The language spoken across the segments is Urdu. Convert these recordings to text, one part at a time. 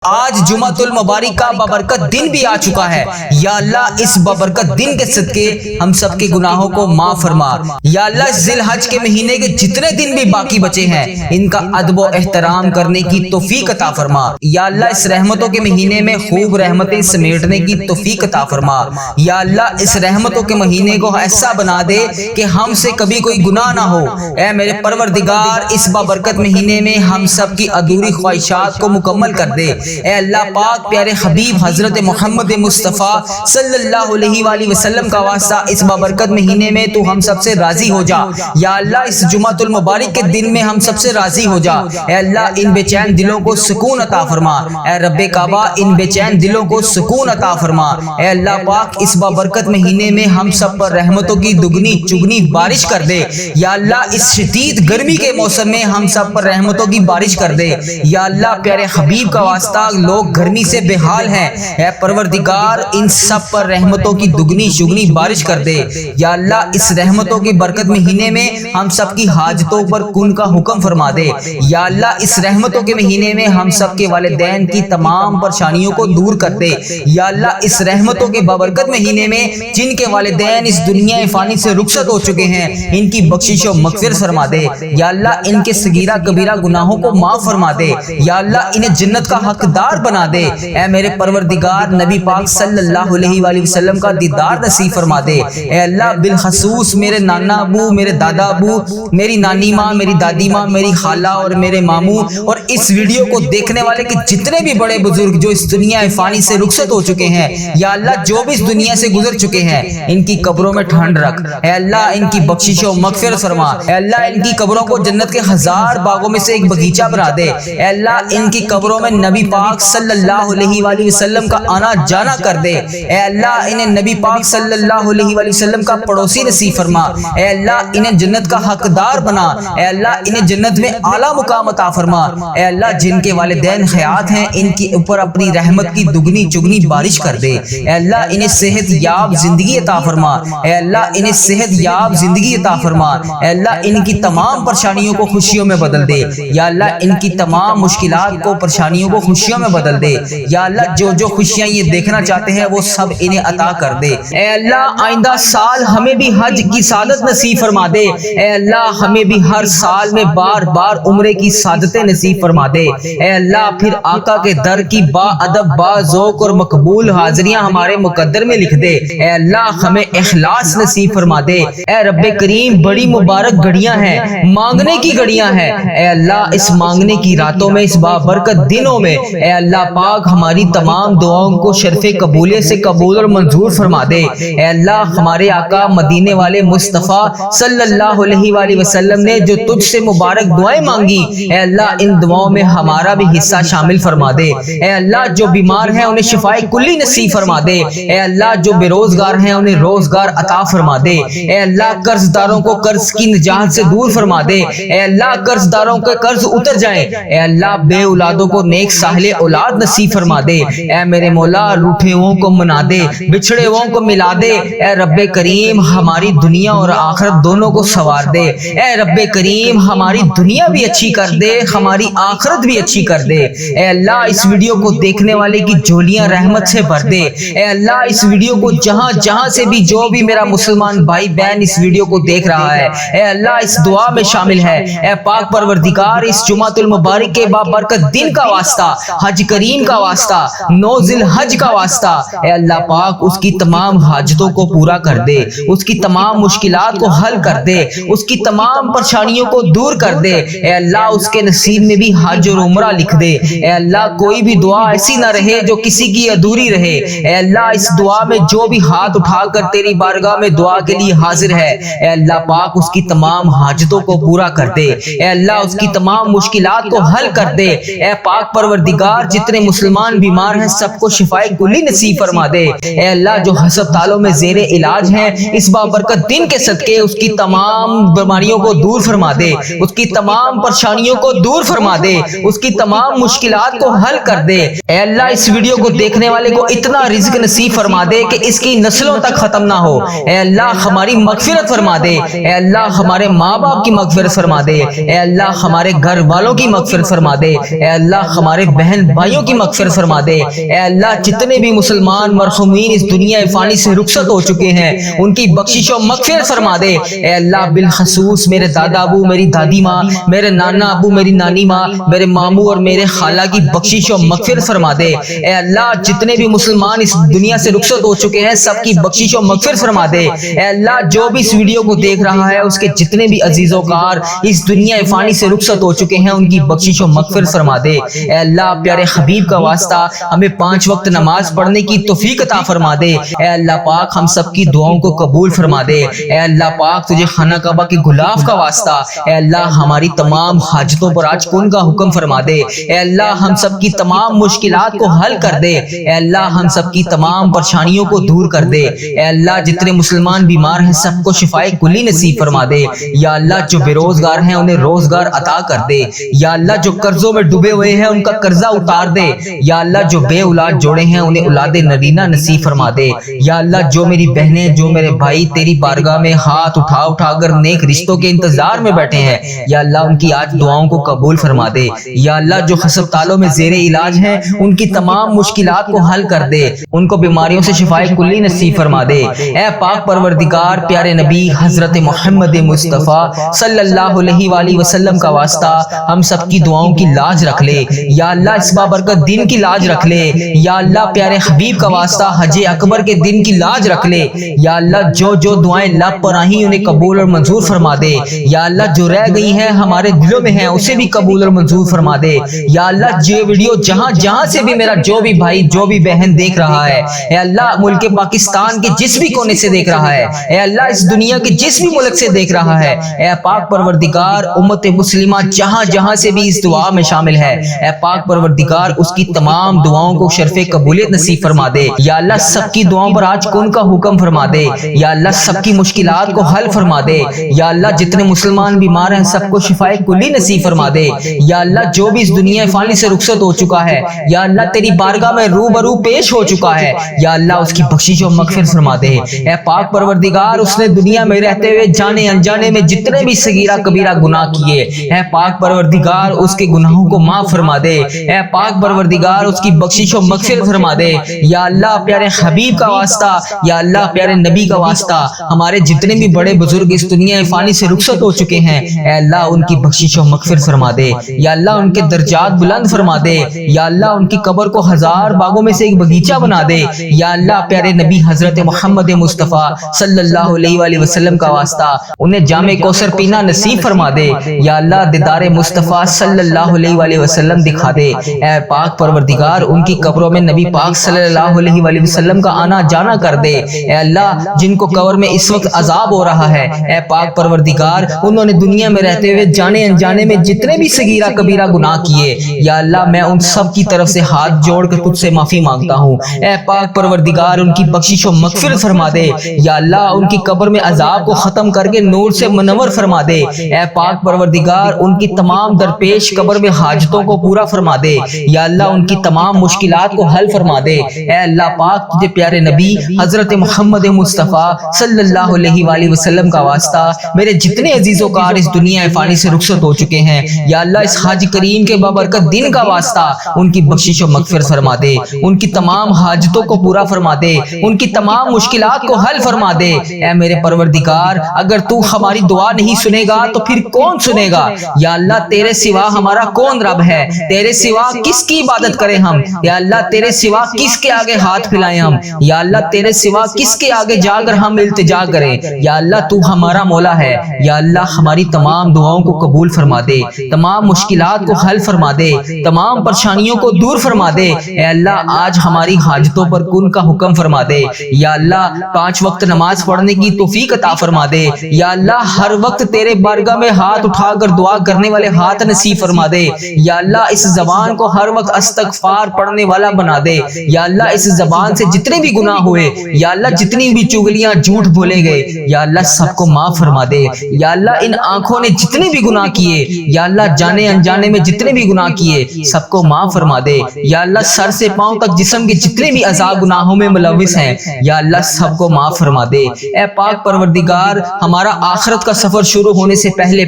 آج جمعۃ المبارک کا بابرکت دن بھی آ چکا ہے۔ یا اللہ اس بابرکت دن کے صدقے ہم سب کے گناہوں کو معاف فرما۔ یا اللہ اس ذی الحج کے مہینے کے جتنے دن بھی باقی بچے ہیں ان کا ادب و احترام کرنے کی توفیق عطا فرما۔ یا اللہ اس رحمتوں کے مہینے میں خوب رحمتیں سمیٹنے کی توفیق عطا فرما۔ یا اللہ اس رحمتوں کے مہینے کو ایسا بنا دے کہ ہم سے کبھی کوئی گناہ نہ ہو۔ اے میرے پروردگار اس بابرکت مہینے میں ہم سب کی ادھوری خواہشات کو مکمل کر دے۔ اے اللہ پاک پیارے حبیب حضرت محمد مصطفیٰ صلی اللہ علیہ وآلہ وسلم کا واسطہ اس بابرکت مہینے میں تو ہم سب سے راضی ہو جا۔ یا اللہ اس جمعۃ المبارک کے دن میں ہم سب سے راضی ہو جا۔ اے اللہ ان بے چین دلوں کو سکون عطا فرما۔ اے رب کعبہ ان بے چین دلوں کو سکون عطا فرما۔ اے اللہ پاک اس بابرکت مہینے میں ہم سب پر رحمتوں کی دگنی چگنی بارش کر دے۔ یا اللہ اس شدید گرمی کے موسم میں ہم سب پر رحمتوں کی بارش کر دے۔ یا اللہ پیارے حبیب کا واسطہ لوگ گرمی سے بے حال ہیں، اے پروردگار ان سب پر رحمتوں کی دگنی شگنی بارش کر دے۔ یا اللہ اس رحمتوں کی برکت مہینے میں ہم سب کی حاجتوں پر کن کا حکم فرما دے۔ یا اللہ اس رحمتوں کے مہینے میں ہم سب کے والدین کی تمام پریشانیوں کو دور کر دے۔ یا اللہ اس رحمتوں کے بابرکت مہینے میں جن کے والدین اس دنیا فانی سے رخصت ہو چکے ہیں ان کی بخشش و مغفرت فرما دے۔ یا اللہ ان کے صغیرہ کبیرہ گناہوں کو معاف فرما دے۔ یا اللہ انہیں جنت کا حقدار بنا دے۔ اے میرے پروردگار نبی پاک صلی اللہ علیہ وآلہ وسلم کا دیدار نصیب فرما دے۔ اے اللہ بالخصوص میرے نانا ابو، میرے دادا ابو، میری نانی ماں، میری دادی ماں، میری خالہ اور میرے ماموں اور اس ویڈیو کو دیکھنے والے کے جتنے بھی بڑے بزرگ جو اس دنیا فانی سے رخصت ہو چکے ہیں، یا اللہ جو بھی اس دنیا سے گزر چکے ہیں ان کی قبروں میں ٹھنڈ رکھ۔ اے اللہ ان کی بخشش و مغفرت فرما۔ اے اللہ ان کی قبروں کو جنت کے ہزار باغوں میں سے ایک باغیچہ بنا دے۔ اے اللہ ان کی قبروں میں نبی پاک صلی اللہ علیہ وآلہ وسلم کا آنا جانا کر دے۔ اے اللہ انہیں نبی پاک صلی اللہ علیہ وآلہ وسلم کا پڑوسی نصیب فرما۔ اے اللہ انہیں جنت کا حقدار بنا۔ اے اللہ انہیں جنت میں اعلیٰ مقام عطا فرما۔ اے اللہ جن کے والدین حیات ہیں ان کے اوپر اپنی رحمت کی دگنی چگنی بارش کر دے۔ اے اللہ انہیں صحت یاب زندگی عطا فرما۔ اے اللہ انہیں صحت یاب زندگی عطا فرما۔ اے اللہ ان کی تمام پریشانیوں کو خوشیوں میں بدل دے۔ یا اللہ ان کی تمام مشکلات کو پریشانیوں کو خوشیوں میں بدل دے۔ یا اللہ جو جو خوشیاں یہ دیکھنا چاہتے ہیں وہ سب انہیں عطا کر دے۔ اے اللہ آئندہ سال ہمیں بھی حج کی سعادت نصیب فرما دے۔ اے اللہ ہمیں بھی ہر سال میں بار بار عمرے کی سعادتیں نصیب فرما دے۔ اے اللہ پھر آقا کے در کی با ادب با ذوق اور مقبول حاضریاں ہمارے مقدر میں لکھ دے۔ اے اللہ ہمیں اخلاص نصیب فرما دے۔ اے رب کریم بڑی مبارک گھڑیاں ہیں، مانگنے کی گھڑیاں ہیں۔ اے اللہ اس مانگنے کی راتوں میں، اس بابرکت دنوں میں اے اللہ پاک ہماری تمام دعاؤں کو شرف قبولیت سے قبول اور منظور فرما دے۔ اے اللہ ہمارے آقا مدینے والے مصطفیٰ صلی اللہ علیہ وآلہ وسلم نے جو تجھ سے مبارک دعائیں مانگی، اے اللہ ان دعاؤں میں ہمارا بھی حصہ شامل فرما دے۔ اے اللہ جو بیمار ہیں انہیں شفائے کلی نصیب فرما دے۔ اے اللہ جو بے روزگار ہیں انہیں روزگار عطا فرما دے۔ اے اللہ قرض داروں کو قرض کی نجات سے دور فرما دے۔ اے اللہ قرض داروں کے قرض اتر جائیں۔ اے اللہ بے اولادوں کو نیک صالح اولاد نصیب فرما دے۔ اے میرے مولا روٹھے ہوئوں کو منا دے، بچھڑے ہوئوں کو ملا دے۔ اے رب کریم ہماری دنیا اور آخرت دونوں کو سنوار دے۔ اے رب کریم ہماری دنیا بھی اچھی کر دے، ہماری آخرت بھی اچھی کر دے۔ اے اللہ اس ویڈیو کو دیکھنے والے کی جھولیاں رحمت سے بھر دے۔ اے اللہ اس ویڈیو کو جہاں جہاں سے بھی جو بھی میرا مسلمان بھائی بہن اس ویڈیو کو دیکھ رہا ہے، اے اللہ اس دعا میں شامل ہے۔ اے پاک پروردگار اس جمعۃ المبارک کے بابرکت دن کا واسطہ، حج کریم کا واسطہ، 9 ذی الحج کا واسطہ، اے اللہ پاک اس کی تمام حاجتوں کو پورا کر دے، اس کی تمام مشکلات کو حل کر دے، اس کی تمام پریشانیوں کو دور کر دے۔ اے اللہ اس کے نصیب میں بھی حج اور عمرہ لکھ دے۔ اے اللہ کوئی بھی دعا ایسی نہ رہے جو کسی کی ادھوری رہے۔ اے اللہ اس دعا میں جو بھی ہاتھ اٹھا کر تیری بارگاہ میں دعا کے لیے حاضر ہے، اے اللہ پاک اس کی تمام حاجتوں کو پورا کر دے۔ اے اللہ اس کی تمام مشکلات کو حل کر دے۔ اے پاک پروردگار جتنے مسلمان بیمار ہیں سب کو شفائے کلی نصیب فرما دے۔ اے اللہ جو ہسپتالوں میں زیر علاج ہیں اس بابرکت دن کے صدقے اس کی تمام بیماریوں کو دور فرما دے، اس کی تمام پریشانیوں کو دور فرما دے، اس کی تمام مشکلات کو حل کر دے۔ اے اللہ اس ویڈیو کو دیکھنے والے کو اتنا رزق نصیب فرما دے کہ اس کی نسلوں تک ختم نہ ہو۔ اے اللہ ہماری مغفرت فرما دے۔ اے اللہ ہمارے ماں باپ کی مغفرت فرما دے۔ اے اللہ ہمارے گھر والوں کی مغفرت فرما دے۔ اے اللہ ہمارے بہن بہن بھائیوں کی مغفرت فرما دے۔ اے اللہ جتنے بھی مسلمان مرحومین اس دنیا فانی سے رخصت ہو چکے ہیں ان کی بخشش و مغفرت فرما دے۔ اے اللہ بالخصوص میرے دادا ابو، میری دادی ماں، میرے نانا ابو، میری نانی ماں، میرے ماموں اور میرے خالہ کی بخشش و مغفرت فرما دے۔ اے اللہ جتنے بھی مسلمان اس دنیا سے رخصت ہو چکے ہیں سب کی بخشش و مغفرت فرما دے۔ اے اللہ جو بھی اس ویڈیو کو دیکھ رہا ہے اس کے جتنے بھی عزیز و کار اس دنیا فانی سے رخصت ہو چکے ہیں ان کی بخشش و مغفرت فرما دے۔ اے اللہ پیارے حبیب کا واسطہ ہمیں 5 وقت نماز پڑھنے کی توفیق عطا فرما دے۔ اے اللہ پاک ہم سب کی دعاؤں کو قبول فرما دے۔ اے اللہ پاک تجھے خانہ کعبہ کے غلاف کا واسطہ اے اللہ ہماری تمام حاجتوں پر آج کن کا حکم فرما دے۔ اے اللہ ہم سب کی تمام مشکلات کو حل کر دے۔ اے اللہ ہم سب کی تمام پریشانیوں کو دور کر دے۔ اے اللہ جتنے مسلمان بیمار ہیں سب کو شفائے کلی نصیب فرما دے۔ یا اللہ جو بے روزگار ہیں انہیں روزگار عطا کر دے۔ یا اللہ جو قرضوں میں ڈوبے ہوئے ہیں ان کا قرضہ اتار دے۔ یا اللہ جو بے اولاد جوڑے ہیں انہیں اولاد نرینہ نصیب فرما دے۔ یا اللہ جو میری بہنیں جو میرے بھائی تیری بارگاہ میں ہاتھ اٹھا اٹھا کر نیک رشتوں کے انتظار میں بیٹھے ہیں یا اللہ ان کی آج دعاؤں کو قبول فرما دے۔ یا اللہ جو ہسپتالوں میں زیر علاج ہیں ان کی تمام مشکلات کو حل کر دے، ان کو بیماریوں سے شفائے کلی نصیب فرما دے۔ اے پاک پروردگار پیارے نبی حضرت محمد مصطفیٰ صلی اللہ علیہ وآلہ وسلم کا واسطہ ہم سب کی دعاؤں کی لاج رکھ لے۔ یا اللہ اس بابرکت دن کی لاج رکھ لے۔ یا اللہ پیارے حبیب کا واسطہ حج اکبر کے دن کی لاج رکھ لے۔ یا اللہ جو جو دعائیں لب پر آئیں انہیں قبول اور منظور فرما دے۔ یا اللہ جو رہ گئی ہیں ہمارے دلوں میں ہیں اسے بھی قبول اور منظور فرما دے۔ یا اللہ یہ ویڈیو جہاں جہاں سے بھی میرا جو بھی بھائی جو بھی بہن دیکھ رہا ہے اے اللہ ملک پاکستان کے جس بھی کونے سے دیکھ رہا ہے اے اللہ اس دنیا کے جس بھی ملک سے دیکھ رہا ہے اے پاک پروردگار امت مسلمہ جہاں جہاں سے بھی اس دعا میں شامل ہے اے پاک پروردگار اس کی تمام دعاؤں کو شرف قبولیت نصیب فرما دے۔ یا اللہ سب کی دعاؤں پر آج کن کا حکم فرما دے۔ یا اللہ سب کی مشکلات کو حل فرما دے۔ یا اللہ جتنے مسلمان بیمار ہیں سب کو شفائے کلی نصیب فرما دے۔ یا اللہ جو بھی اس دنیا فانی سے رخصت ہو چکا ہے یا اللہ تیری بارگاہ میں روبرو پیش ہو چکا ہے یا اللہ اس کی بخشش و مغفرت فرما دے۔ اے پاک پروردگار اس نے دنیا میں رہتے ہوئے جانے انجانے میں جتنے بھی صغیرہ کبیرہ گناہ کیے اے پاک پروردگار اس کے گناہوں کو معاف فرما دے۔ اے پاک پروردگار اس کی بخشش و مغفرت فرما دے۔ یا اللہ پیارے حبیب کا واسطہ یا اللہ پیارے نبی کا واسطہ ہمارے جتنے بھی بڑے بزرگ اس دنیا فانی سے رخصت ہو چکے ہیں اے اللہ ان کی بخشش و مغفرت فرما دے۔ یا اللہ ان کے درجات بلند فرما دے۔ یا اللہ ان کی قبر کو 1000 باغوں میں سے ایک باغیچہ بنا دے۔ یا اللہ پیارے نبی حضرت محمد مصطفیٰ صلی اللہ علیہ وآلہ وسلم کا واسطہ انہیں جام کوثر پینا نصیب فرما دے۔ یا اللہ دیدار مصطفیٰ صلی اللہ علیہ وآلہ وسلم دکھا دے۔ اے پاک پروردگار ان کی قبروں میں نبی پاک صلی اللہ علیہ وآلہ وسلم کا آنا جانا کر دے۔ اے اللہ جن کو قبر میں اس وقت عذاب ہو رہا ہے اے پاک پروردگار انہوں نے دنیا میں رہتے ہوئے جانے انجانے میں جتنے بھی صغیرہ کبیرہ گناہ کیے یا اللہ میں ان سب کی طرف سے ہاتھ جوڑ کر تجھ سے معافی مانگتا ہوں۔ اے پاک پروردگار ان کی بخشش و مغفرت فرما دے۔ یا اللہ ان کی قبر میں عذاب کو ختم کر کے نور سے منور فرما دے۔ اے پاک پروردگار ان کی تمام درپیش قبر میں حاجتوں کو پورا فرما دے۔ یا اللہ ان کی تمام مشکلات کو حل فرما دے۔ اے اللہ پاک تجھے پیارے نبی حضرت محمد مصطفیٰ صلی اللہ علیہ وآلہ وسلم کا واسطہ میرے جتنے عزیز و کار اس دنیا فانی سے رخصت ہو چکے ہیں یا اللہ اس حج کریم کے بابرکت دن کا واسطہ ان کی بخشش و مغفرت فرما دے، ان کی تمام حاجتوں کو پورا فرما دے، ان کی تمام مشکلات کو حل فرما دے۔ اے میرے پروردگار اگر تو ہماری دعا نہیں سنے گا تو پھر کون سنے گا؟ یا اللہ تیرے سوا ہمارا کون رب ہے؟ تیرے سوا کس کی عبادت کریں ہم؟ یا اللہ تیرے سوا کس کے آگے ہاتھ پھیلائیں ہم؟ یا اللہ تیرے سوا کس کے آگے جا کر ہم التجا کریں؟ یا اللہ تو ہمارا مولا ہے۔ یا اللہ ہماری تمام دعاؤں کو قبول فرما دے، تمام مشکلات کو حل فرما دے، تمام پریشانیوں کو دور فرما دے۔ اے اللہ آج ہماری حاجتوں پر کن کا حکم فرما دے۔ یا اللہ 5 وقت نماز پڑھنے کی توفیق عطا فرما دے۔ یا اللہ ہر وقت تیرے بارگاہ میں ہاتھ اٹھا کر دعا کرنے والے ہاتھ نصیب فرما دے۔ یا اللہ اس زبان کو ہر وقت استغفار پڑھنے والا بنا دے۔ یا اللہ اس زبان سے جتنے بھی گناہ ہوئے یا اللہ جتنی بھی چغلیاں جھوٹ بولے گئے یا اللہ سب کو معاف فرما دے۔ یا اللہ ان آنکھوں نے جتنے بھی گناہ کیے یا اللہ جانے انجانے میں جتنے بھی گناہ کیے سب کو معاف فرما دے۔ یا اللہ سر سے پاؤں تک جسم کے جتنے بھی اعضاء گناہوں میں ملوث ہیں یا اللہ سب کو معاف فرما دے۔ اے پاک پروردگار ہمارا آخرت کا سفر شروع ہونے سے پہلے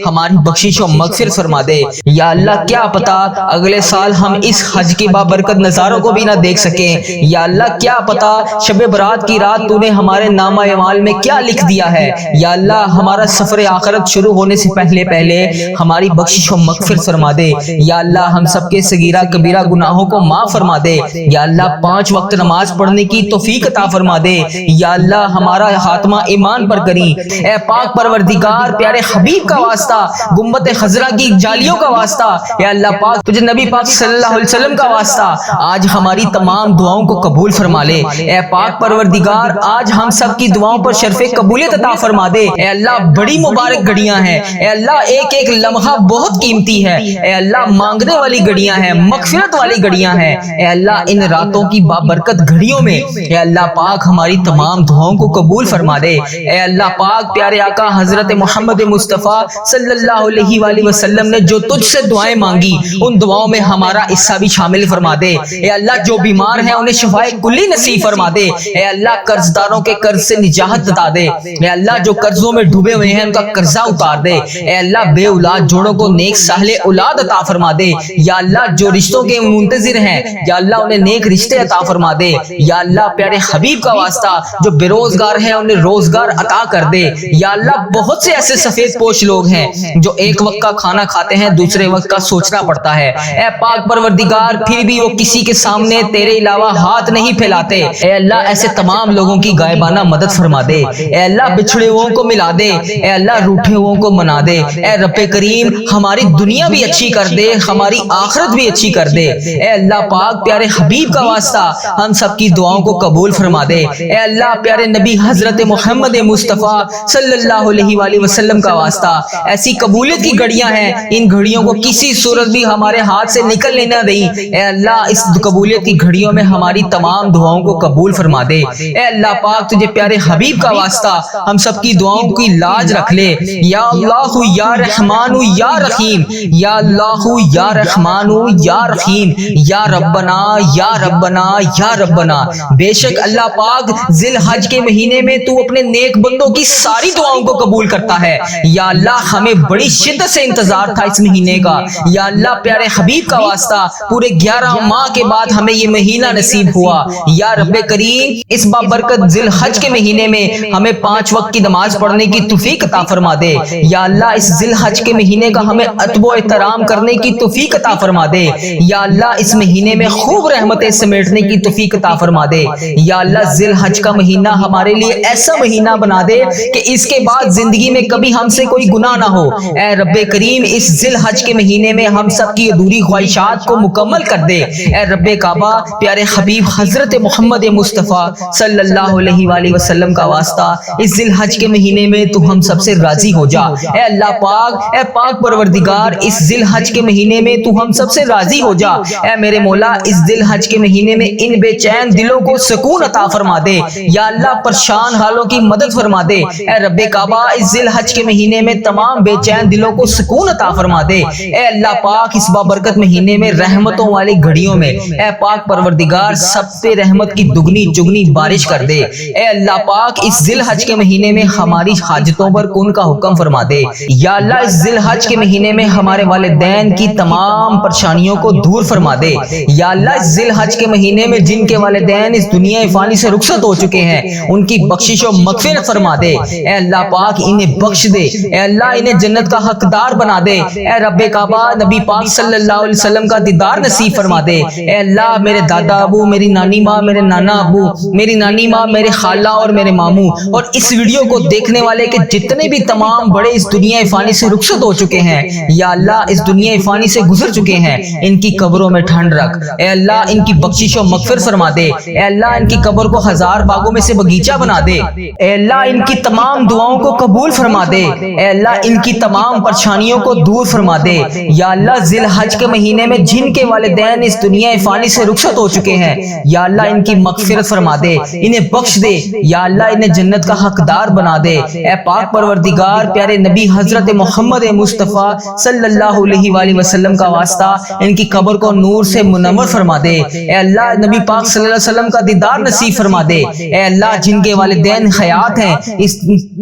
ہماری بخشش و مغفرت فرما دے۔ یا اللہ کیا پتا اگلے سال ہم اس حج کے بابرکت نظاروں کو بھی نہ دیکھ سکیں۔ یا اللہ کیا پتا شب برات کی رات تو نے ہمارے نامہ اعمال میں کیا لکھ دیا ہے۔ یا اللہ ہمارا سفر آخرت شروع ہونے سے پہلے ہماری بخشش و مغفرت فرما دے۔ یا اللہ ہم سب کے صغیرہ کبیرہ گناہوں کو معاف فرما دے۔ یا اللہ 5 وقت نماز پڑھنے کی توفیق عطا فرما دے۔ یا اللہ ہمارا خاتمہ ایمان پر کریں۔ اے پاک پروردگار پیارے حبیب کا واسطہ، گنبد خضرا کی جالیوں کا واسطہ، اے اللہ پاک تجھے نبی پاک صلی اللہ علیہ وسلم کا واسطہ آج ہماری تمام دعاؤں کو قبول فرما لے۔ اے پاک پروردگار آج ہم سب کی دعاؤں پر شرف قبولیت عطا فرما دے۔ اے اللہ بڑی مبارک گھڑیاں ہیں، اے اللہ ایک ایک لمحہ بہت قیمتی ہے۔ اے اللہ مانگنے والی گھڑیاں ہیں، مغفرت والی گھڑیاں ہیں۔ اے اللہ ان راتوں کی بابرکت گھڑیوں میں اے اللہ پاک ہماری تمام دعاؤں کو قبول فرما دے۔ اے اللہ پاک پیارے آقا حضرت محمد مصطفیٰ صلی اللہ علیہ وآلہ وسلم نے جو تجھ سے دعائیں مانگی ان دعاؤں میں ہمارا حصہ بھی شامل فرما دے۔ اے اللہ جو بیمار ہیں انہیں شفائے کلی نصیب فرما دے۔ اے اللہ قرض داروں کے قرض سے نجات عطا دے۔ اے اللہ جو قرضوں میں ڈوبے ہوئے ہیں ان کا قرضہ اتار دے۔ اے اللہ بے اولاد جوڑوں کو نیک صالح اولاد عطا فرما دے۔ یا اللہ جو رشتوں کے منتظر ہیں یا اللہ انہیں نیک رشتے عطا فرما دے۔ یا اللہ پیارے حبیب کا واسطہ جو بے روزگار ہیں انہیں روزگار عطا کر دے۔ یا اللہ بہت سے ایسے سفید پوش لوگ ہیں جو ایک وقت کا کھانا کھاتے ہیں دوسرے وقت کا سوچنا پڑتا ہے۔ اے پاک پروردگار پھر بھی وہ کسی کے سامنے تیرے علاوہ ہاتھ نہیں پھیلاتے۔ اے اللہ ایسے تمام لوگوں کی غائبانہ مدد فرما دے۔ اے اللہ بچھڑے ہوئوں کو ملا دے۔ اے اللہ روٹھے ہوئوں کو منا دے۔ اے رب کریم ہماری دنیا بھی اچھی کر دے، ہماری آخرت بھی اچھی کر دے۔ اے اللہ پاک پیارے حبیب کا واسطہ ہم سب کی دعاؤں کو قبول فرما دے۔ اے اللہ پیارے نبی حضرت محمد مصطفیٰ صلی اللہ علیہ وآلہ وسلم کا واسطہ ایسی قبولیت کی گھڑیاں ہیں، ان گھڑیوں کو کسی صورت بھی ہمارے ہاتھ سے نکلنے نہ دیں۔ اے اللہ اس قبولیت کی گھڑیوں میں ہماری تمام دعاؤں کو قبول فرما دے۔ اے اللہ پاک تجھے پیارے حبیب کا واسطہ ہم سب کی دعاؤں کی لاج رکھ لے۔ یا اللہ یا رحمان یا رحیم، یا اللہ یا رحمان یا رحیم، یا ربنا یا ربنا یا ربنا۔ بے شک اللہ پاک ذی الحج کے مہینے میں تو اپنے نیک بندوں کی ساری دعاؤں کو قبول کرتا ہے۔ یا اللہ ہمیں بڑی شدت سے انتظار تھا اس مہینے کا۔ یا اللہ پیارے حبیب کا واسطہ پورے 11 ماہ کے بعد ہمیں یہ مہینہ نصیب ہوا۔ یا رب کریم اس بابرکت ذی الحج کے مہینے میں ہمیں 5 وقت کی نماز پڑھنے کی توفیق عطا فرما دے۔ یا اللہ اس ذی الحج کے مہینے کا ہمیں ادب و احترام کرنے کی توفیق عطا فرما دے۔ یا اللہ اس مہینے میں خوب رحمتیں سمیٹنے کی توفیق عطا فرما دے۔ یا اللہ ذی الحج کا مہینہ ہمارے لیے ایسا مہینہ بنا دے کہ اس کے بعد زندگی میں کبھی ہم سے کوئی گناہ نہ ہو۔ اے رب کریم اس ذی الحج کے مہینے میں ہم سب کی ادھوری خواہشات کو مکمل کر دے۔ اے رب کعبہ پیارے حبیب حضرت محمد مصطفیٰ صلی اللہ علیہ وآلہ وسلم کا واسطہ اس ذی الحج کے مہینے میں تو ہم سب سے راضی ہو جا۔ اے اللہ پاک اے پاک پروردگار اس ذی الحج کے مہینے میں تو ہم سب سے راضی ہو جا۔ اے میرے مولا اس ذی الحج کے مہینے میں ان بے چین دلوں کو سکون عطا فرما دے۔ یا اللہ پریشان حالوں کی مدد فرما دے۔ اے رب کعبہ اس ذی الحج کے مہینے میں تمام بے چین دلوں کو سکون عطا فرما دے۔ اے اللہ پاک اس بابرکت مہینے میں رحمتوں والی گھڑیوں میں اے پاک پروردگار سب پہ رحمت کی دگنی چگنی بارش کر دے۔ اے اللہ پاک اس ذی الحج کے مہینے میں ہماری حاجتوں پر کن کا حکم فرما دے۔ یا اللہ اس ذی الحج کے مہینے میں ہمارے والدین کی تمام پریشانیوں کو دور فرما دے۔ یا اللہ اس ذی الحج کے مہینے میں جن کے والدین اس دنیا فانی سے رخصت ہو چکے ہیں ان کی بخشش و مغفرت فرما دے۔ اے اللہ پاک انہیں بخش دے۔ اے اللہ انہیں جنت کا حقدار بنا دے۔ اے رب کعبہ نبی پاک صلی اللہ علیہ وسلم کا دیدار نصیب فرما دے۔ اے اللہ میرے دادا ابو، میری نانی ماں، میرے نانا ابو، میری نانی ماں، میرے خالہ اور میرے ماموں اور اس ویڈیو کو دیکھنے والے کے جتنے بھی تمام بڑے اس دنیا فانی سے رخصت ہو چکے ہیں یا اللہ اس دنیا فانی سے گزر چکے ہیں ان کی قبروں میں ٹھنڈ رکھ۔ اے اللہ ان کی بخشش و مغفرت فرما دے۔ اے اللہ ان کی قبر کو 1000 باغوں میں سے باغیچہ بنا دے۔ اے اللہ ان کی تمام دعاؤں کو قبول فرما دے۔ اے اللہ ان کی تمام پریشانیوں کو دور فرما دے۔ یا اللہ ذی الحج کے مہینے میں جن کے والدین اس دنیا فانی سے رخصت ہو چکے ہیں یا اللہ ان کی مغفرت فرما دے، انہیں بخش دے۔ یا اللہ انہیں جنت کا حقدار بنا دے۔ اے پاک پروردگار پیارے نبی حضرت محمد مصطفیٰ صلی اللہ علیہ وآلہ وسلم کا واسطہ ان کی قبر کو نور سے منور فرما دے۔ اے اللہ نبی پاک صلی اللہ علیہ وسلم کا دیدار نصیب فرما دے۔ اے اللہ جن کے والدین حیات ہیں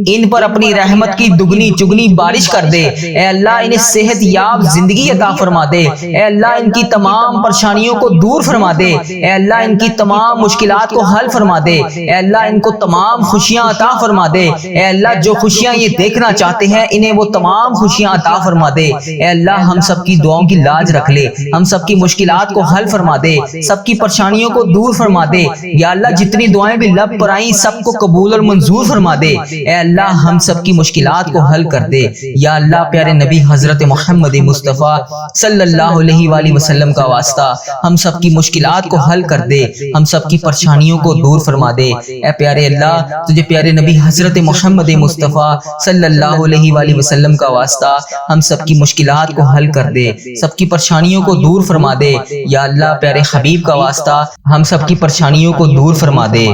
ان پر اپنی رحمت کی دگنی چگنی بارش کر دے۔ اے اللہ انہیں صحت یاب زندگی عطا فرما دے۔ دے، اے اللہ ان کی تمام پریشانیوں کو دور فرما دے، اے اللہ ان کی تمام مشکلات کو حل فرما دے، اے اللہ ان کو تمام خوشیاں عطا فرما دے، اے اللہ جو خوشیاں یہ دیکھنا چاہتے ہیں انہیں وہ تمام خوشیاں عطا فرما دے، اے اللہ ہم سب کی دعاؤں کی لاج رکھ لے، ہم سب کی مشکلات کو حل فرما دے، سب کی پریشانیوں کو دور فرما دے، یا اللہ جتنی دعائیں بھی لب پر آئیں سب کو قبول اور منظور فرما دے، اے اللہ ہم سب کی مشکلات کو حل کر دے، یا اللہ پیارے نبی حضرت محمد مصطفیٰ صلی اللہ علیہ وآلہ وسلم کا واسطہ ہم سب کی مشکلات کو حل کر دے، ہم سب کی پریشانیوں کو دور فرما دے، اے پیارے اللہ تجھے پیارے نبی حضرت محمد مصطفیٰ صلی اللہ علیہ وآلہ وسلم کا واسطہ ہم سب کی مشکلات کو حل کر دے، سب کی پریشانیوں کو دور فرما دے، یا اللہ پیارے حبیب کا واسطہ ہم سب کی پریشانیوں کو دور فرما دے،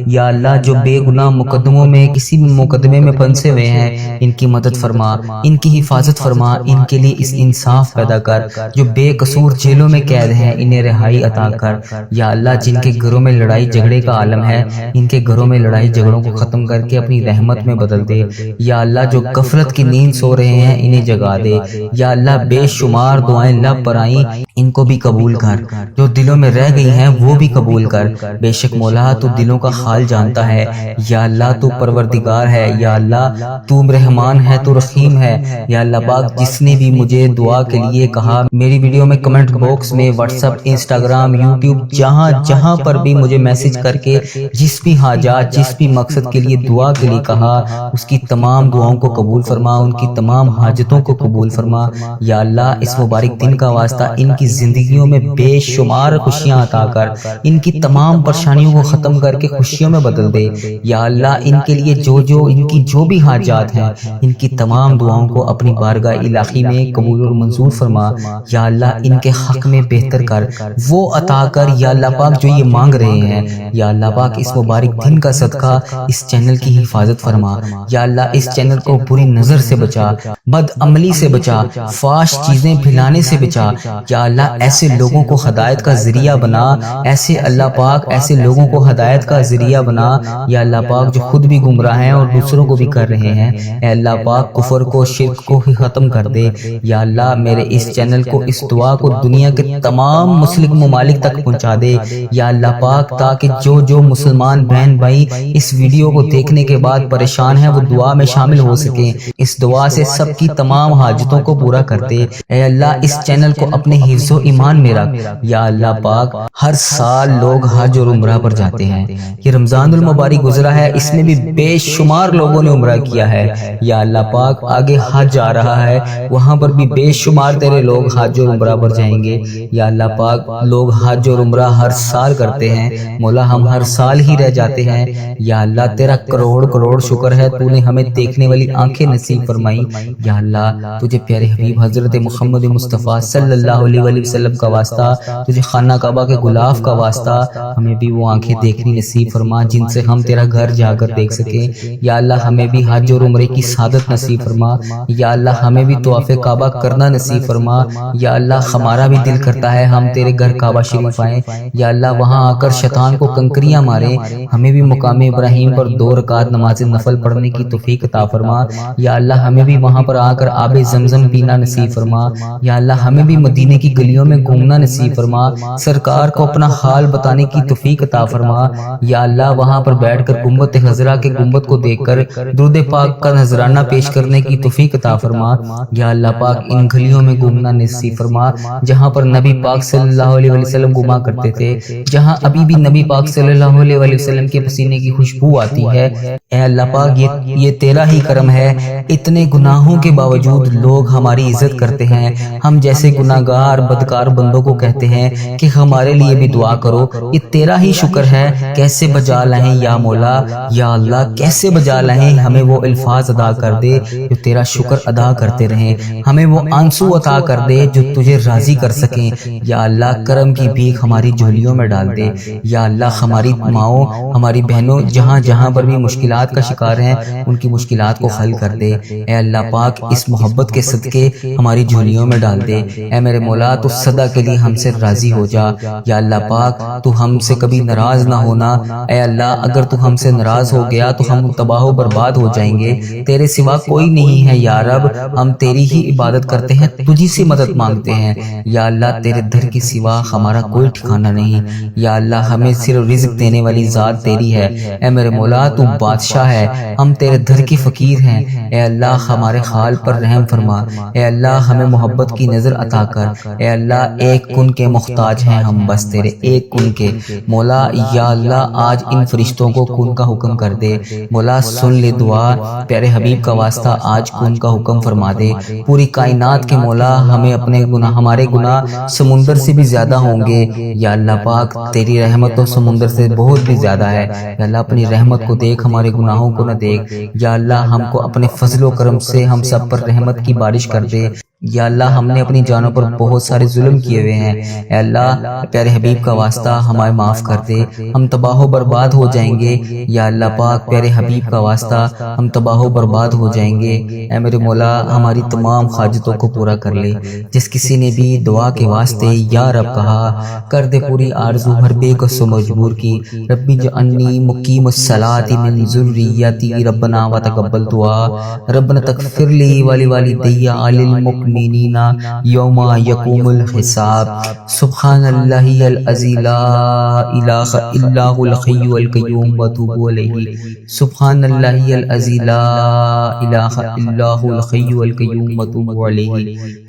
یا اللہ جو بے گناہ مقدموں میں کسی بھی مقدمے میں پھنسے ہوئے ہیں ان کی مدد فرما، ان کی حفاظت فرما، ان کے لیے اس انصاف پیدا کر، جو بے قصور جیلوں میں قید ہیں انہیں رہائی عطا کر، یا اللہ جن کے گھروں میں لڑائی جھگڑے کا عالم ہے ان کے گھروں میں لڑائی جھگڑوں کو ختم کر کے اپنی رحمت میں بدل دے، یا اللہ جو غفلت کی نیند سو رہے ہیں انہیں جگا دے، یا اللہ بے شمار دعائیں لب پر آئیں ان کو بھی قبول کر، جو دلوں میں رہ گئی ہیں وہ بھی قبول کر، بے شک مولا تو دلوں کا حال جانتا ہے، یا اللہ تو پروردگار ہے، یا اللہ تو رحمان ہے، تو رحیم ہے، یا اللہ پاک جس نے بھی مجھے دعا کے لیے کہا میری ویڈیو میں کمنٹ باکس میں واٹس ایپ انسٹاگرام یوٹیوب جہاں پر بھی مجھے میسج کر کے جس بھی حاجات جس بھی مقصد کے لیے دعا کے لیے کہا اس کی تمام دعاؤں کو قبول فرما، ان کی تمام حاجتوں کو قبول فرما، یا اللہ اس مبارک دن کا واسطہ ان کی زندگیوں میں بے شمار خوشیاں عطا کر، ان کی تمام پریشانیوں کو ختم کر کے خوشیوں میں بدل دے، یا اللہ ان کے لیے ان کی جو بھی حاجات ہیں ان کی تمام دعاؤں کو اپنی بارگاہ الہی میں قبول اور منظور فرما، یا اللہ ان کے حق میں بہتر کر، وہ عطا کر، یا اللہ پاک جو یہ مانگ رہے ہیں، یا اللہ پاک اس مبارک دن کا صدقہ اس چینل کی حفاظت فرما، یا اللہ اس چینل کو بری نظر سے بچا، بد عملی سے بچا، فاش چیزیں پھیلانے سے بچا، یا اللہ ایسے لوگوں کو ہدایت کا ذریعہ بنا، ایسے اللہ پاک ایسے لوگوں کو ہدایت کا ذریعہ بنا، یا اللہ پاک جو خود بھی گمراہ ہیں اور دوسروں کو بھی کر رہے ہیں، اے اللہ پاک کفر کو شرک کو ہی ختم کر دے، یا اللہ میرے اس چینل کو اس دعا کو دنیا کے تمام مسلم ممالک تک پہنچا دے، یا اللہ پاک تاکہ جو مسلمان بہن بھائی اس ویڈیو کو دیکھنے کے بعد پریشان ہیں وہ دعا میں شامل ہو سکیں، اس دعا سے سب کی تمام حاجتوں کو پورا کر دے، اے اللہ اس چینل کو اپنے حفظ و ایمان میں رکھ، یا اللہ پاک ہر سال لوگ حج اور عمرہ پر جاتے ہیں، یہ رمضان المبارک گزرا ہے اس میں بھی بے شمار لوگوں نے عمرہ کیا ہے، یا اللہ پاک آگے حج آ رہا ہے وہاں پر بھی بے شمار تیرے لوگ حج اور عمرہ پر جائیں گے، یا اللہ پاک لوگ حج اور عمرہ ہر سال کرتے ہیں، مولا ہم ہر سال ہی رہ جاتے ہیں، یا اللہ تیرا کروڑ شکر ہے تو نے ہمیں دیکھنے والی آنکھیں نصیب فرمائی، یا اللہ تجھے پیارے حبیب حضرت محمد مصطفیٰ صلی اللہ علیہ وآلہ وسلم کا واسطہ، تجھے خانہ کعبہ کے غلاف کا واسطہ ہمیں بھی وہ آنکھیں دیکھنی نصیب فرما جن سے ہم تیرا گھر جا کر دیکھ سکیں، یا اللہ ہمیں بھی حج اور عمرے کی سعادت نصیب فرما، یا اللہ ہمیں بھی طواف کعبہ کرنا نصیب فرما، یا اللہ ہمارا بھی دل کرتا ہے ہم تیرے گھر کعبہ شریف آئیں، یا اللہ وہاں آ کر شیطان کو کنکریاں ماریں، ہمیں بھی مقام ابراہیم پر 2 رکعت نماز نفل پڑھنے کی توفیق عطا فرما، یا اللہ ہمیں بھی وہاں پر آ کر آب زمزم پینا نصیب فرما، یا اللہ ہمیں بھی مدینے کی گلیوں میں گھومنا نصیب فرما، سرکار کو اپنا حال بتانے کی توفیق عطا فرما، یا اللہ وہاں پر بیٹھ کر گنبد خضرا کے گنبد کو دیکھ کر درود پاک کا نذرانہ پیش کرنے کی توفیق عطا فرما، یا اللہ پاک ان گلیوں میں گھومنا نصیب فرما جہاں پر نبی پاک صلی اللہ علیہ وسلم گھوما کرتے تھے، جہاں ابھی بھی نبی پاک صلی اللہ علیہ وسلم کے پسینے کی خوشبو آتی ہے، اے اللہ پاک یہ تیرا ہی کرم ہے، اتنے گناہوں کے باوجود لوگ ہماری عزت کرتے ہیں، ہم جیسے گناہگار بدکار بندوں کو کہتے ہیں کہ ہمارے لیے بھی دعا کرو، یہ تیرا ہی شکر ہے، کیسے بجا لائیں یا مولا، یا اللہ کیسے بجا لائیں، ہمیں وہ الفاظ ادا کر دے جو تیرا شکر ادا کرتے رہیں، ہمیں وہ آنسو عطا کر دے جو تجھے راضی کر سکیں، یا اللہ کرم کی بھیک ہماری جھولیوں میں ڈال دے، یا اللہ ہماری ماؤں ہماری بہنوں جہاں پر بھی مشکلات مشکلات کا شکار ہیں ان کی مشکلات کو حل کر دے۔ اے اللہ پاک اس محبت کے صدقے ہماری جھولیوں میں ڈال دے۔ اے میرے مولا تو سدا کے لیے ہم سے راضی ہو جا۔ یا اللہ پاک تو ہم سے کبھی ناراض نہ ہونا۔ اے اللہ اگر تو ہم سے ناراض ہو گیا تو ہم تباہ و برباد ہو جائیں گے، تیرے سوا کوئی نہیں ہے یا رب، ہم تیری ہی عبادت کرتے ہیں، تجھی سے مدد مانگتے ہیں۔ یا اللہ تیرے در کے سوا ہمارا کوئی ٹھکانہ نہیں۔ یا اللہ ہمیں صرف رزق دینے والی ذات تیری ہے۔ اے میرے مولا تو بادشاہ ہے، ہم تیرے در کے فقیر ہیں۔ اے اللہ ہمارے حال پر رحم فرما۔ اے اللہ ہمیں محبت کی نظر عطا کر۔ اے اللہ ایک کن کے محتاج ہیں ہم، بس تیرے ایک کن کے۔ مولا یا اللہ آج ان فرشتوں کو کن کا حکم کر دے۔ مولا سن لے دعا، پیارے حبیب کا واسطہ آج کن کا حکم فرما دے۔ پوری کائنات کے مولا ہمیں اپنے گناہ، ہمارے گناہ سمندر سے بھی زیادہ ہوں گے۔ یا اللہ پاک تیری رحمت تو سمندر سے بہت بھی زیادہ ہے۔ یا اللہ اپنی رحمت کو دیکھ، ہمارے گناہوں کو نہ دیکھ۔ یا اللہ ہم کو اپنے فضل و کرم سے ہم سب پر رحمت کی بارش کر دے۔ یا اللہ ہم نے اپنی جانوں پر بہت سارے ظلم کیے ہوئے ہیں، اے اللہ پیارے حبیب کا واسطہ ہمیں معاف کر دے، ہم تباہ و برباد ہو جائیں گے۔ یا اللہ پاک پیارے حبیب کا واسطہ ہم تباہ و برباد ہو جائیں گے۔ اے میرے مولا ہماری تمام حاجتوں کو پورا کر لے۔ جس کسی نے بھی دعا کے واسطے یا رب کہا، کر دے پوری آرزو ہر بے کس و مجبور کی۔ ربی جعلنی مقیم الصلاۃ من ذریتی ربنا وتقبل دعا، ربنا تغفر لی ولوالدی وللمؤمنین یوم یقوم الحساب۔ سبحان اللہ العظی لا الہ الا هو الحی القیوم واتوب الیہ۔ سبحان اللہ العظی لا الہ الا هو الحی القیوم واتوب الیہ۔